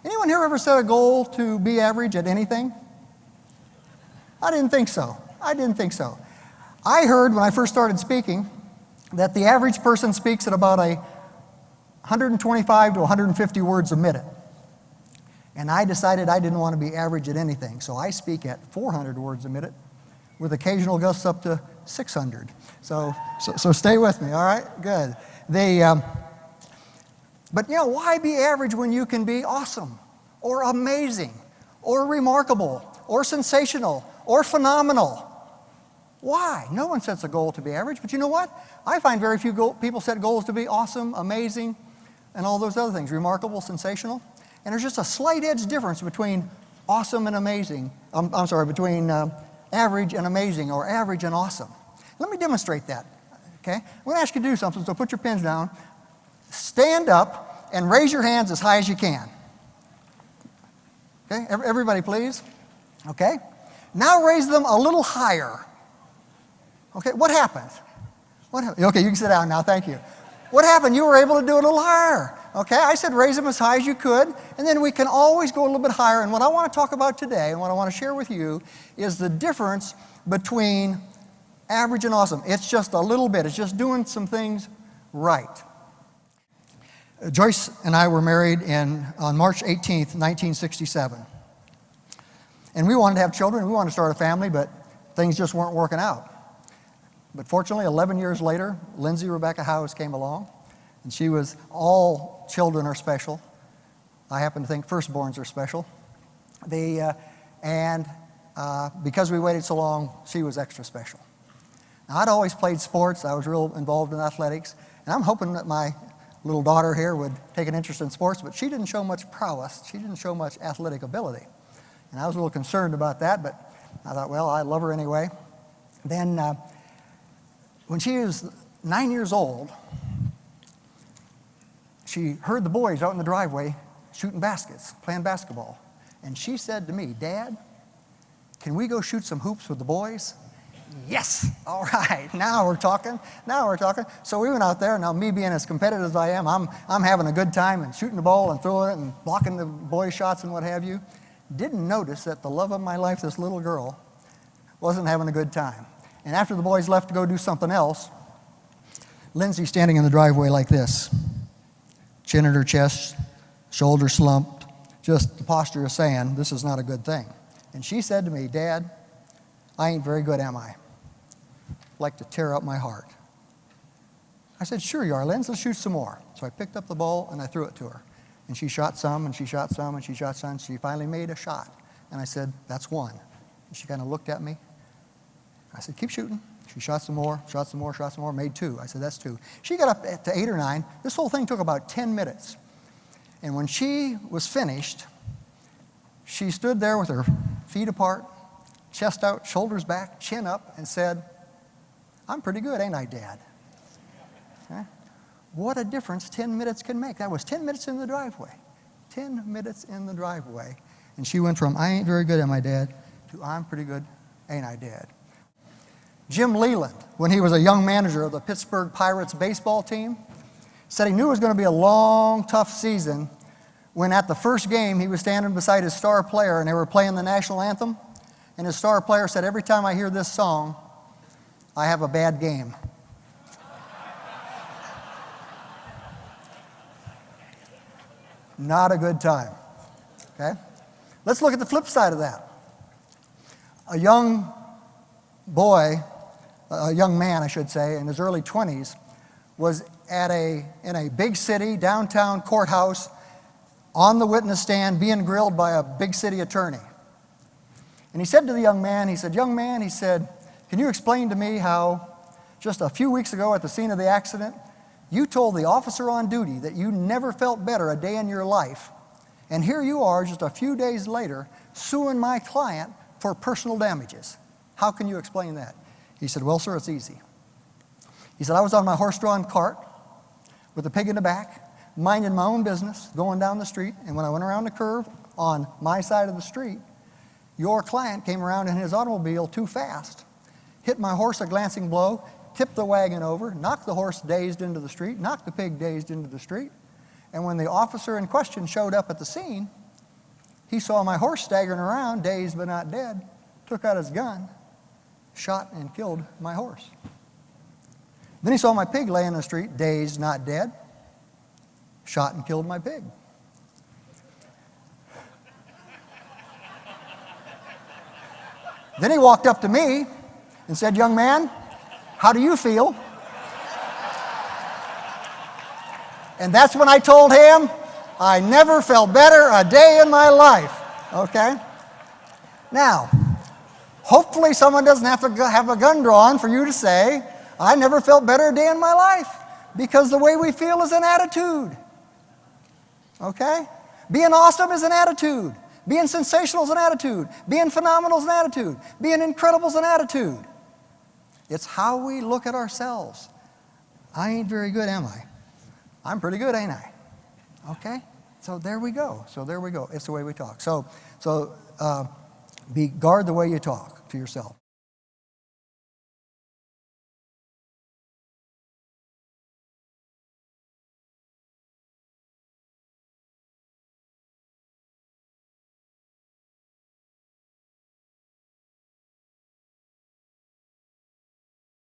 Anyone here ever set a goal to be average at anything? I didn't think so. I heard when I first started speaking that the average person speaks at about 125 to 150 words a minute. And I decided I didn't want to be average at anything, so I speak at 400 words a minute with occasional gusts up to 600. So stay with me, all right? Good. But you know, why be average when you can be awesome or amazing or remarkable or sensational or phenomenal? Why? No one sets a goal to be average, but you know what? I find very few people set goals to be awesome, amazing, and all those other things, remarkable, sensational. And there's just a slight edge difference between awesome and amazing. Between average and amazing, or average and awesome. Let me demonstrate that, okay? I'm going to ask you to do something, so put your pens down. Stand up and raise your hands as high as you can. Okay, everybody please. Okay? Now raise them a little higher. Okay, what happened? Okay, you can sit down now, thank you. What happened? You were able to do it a little higher. Okay, I said raise them as high as you could, and then we can always go a little bit higher. And what I want to talk about today, and what I want to share with you, is the difference between average and awesome. It's just a little bit. It's just doing some things right. Joyce and I were married on March 18th, 1967. And we wanted to have children. We wanted to start a family, but things just weren't working out. But fortunately, 11 years later, Lindsay Rebecca Houze came along, and she was, all children are special. I happen to think firstborns are special. Because we waited so long, she was extra special. Now, I'd always played sports. I was real involved in athletics, and I'm hoping that my little daughter here would take an interest in sports, but she didn't show much prowess. She didn't show much athletic ability. And I was a little concerned about that, but I thought, well, I love her anyway. Then, when she was 9 years old, she heard the boys out in the driveway shooting baskets, playing basketball. And she said to me, Dad, can we go shoot some hoops with the boys? Yes, all right, now we're talking. So we went out there, and now me being as competitive as I am, I'm having a good time and shooting the ball and throwing it and blocking the boys' shots and what have you. Didn't notice that the love of my life, this little girl, wasn't having a good time. And after the boys left to go do something else, Lindsay's standing in the driveway like this, chin at her chest, shoulders slumped, just the posture of saying, this is not a good thing. And she said to me, Dad, I ain't very good, am I? Like to tear up my heart. I said, sure you are, Lindsay, let's shoot some more. So I picked up the ball and I threw it to her. And she shot some, and she shot some, and she shot some. She finally made a shot. And I said, that's one. And she kind of looked at me. I said, keep shooting. She shot some more, made two. I said, that's two. She got up to 8 or 9. This whole thing took about 10 minutes. And when she was finished, she stood there with her feet apart, chest out, shoulders back, chin up, and said, I'm pretty good, ain't I, Dad? Okay? What a difference 10 minutes can make. That was 10 minutes in the driveway. 10 minutes in the driveway. And she went from, I ain't very good, am I, Dad, to I'm pretty good, ain't I, Dad? Jim Leland, when he was a young manager of the Pittsburgh Pirates baseball team, said he knew it was going to be a long, tough season when at the first game he was standing beside his star player and they were playing the national anthem. And his star player said, every time I hear this song, I have a bad game. Not a good time. Okay? Let's look at the flip side of that. A young boy, a young man, I should say, in his early 20s, was in a big city, downtown courthouse, on the witness stand, being grilled by a big city attorney. And he said to the young man, young man, he said, can you explain to me how just a few weeks ago at the scene of the accident, you told the officer on duty that you never felt better a day in your life, and here you are just a few days later suing my client for personal damages. How can you explain that? He said, well, sir, it's easy. He said, I was on my horse-drawn cart with a pig in the back, minding my own business, going down the street, and when I went around the curve on my side of the street, your client came around in his automobile too fast, hit my horse a glancing blow, tipped the wagon over, knocked the horse dazed into the street, knocked the pig dazed into the street, and when the officer in question showed up at the scene, He saw my horse staggering around, dazed but not dead, took out his gun, shot and killed my horse. Then he saw my pig laying in the street, dazed, not dead, shot and killed my pig. Then he walked up to me and said, "Young man, how do you feel?" And that's when I told him, I never felt better a day in my life. Okay? Now, hopefully someone doesn't have to have a gun drawn for you to say, I never felt better a day in my life. Because the way we feel is an attitude. Okay? Being awesome is an attitude. Being sensational is an attitude. Being phenomenal is an attitude. Being incredible is an attitude. It's how we look at ourselves. I ain't very good, am I? I'm pretty good, ain't I? Okay? So there we go. It's the way we talk. Guard the way you talk to yourself.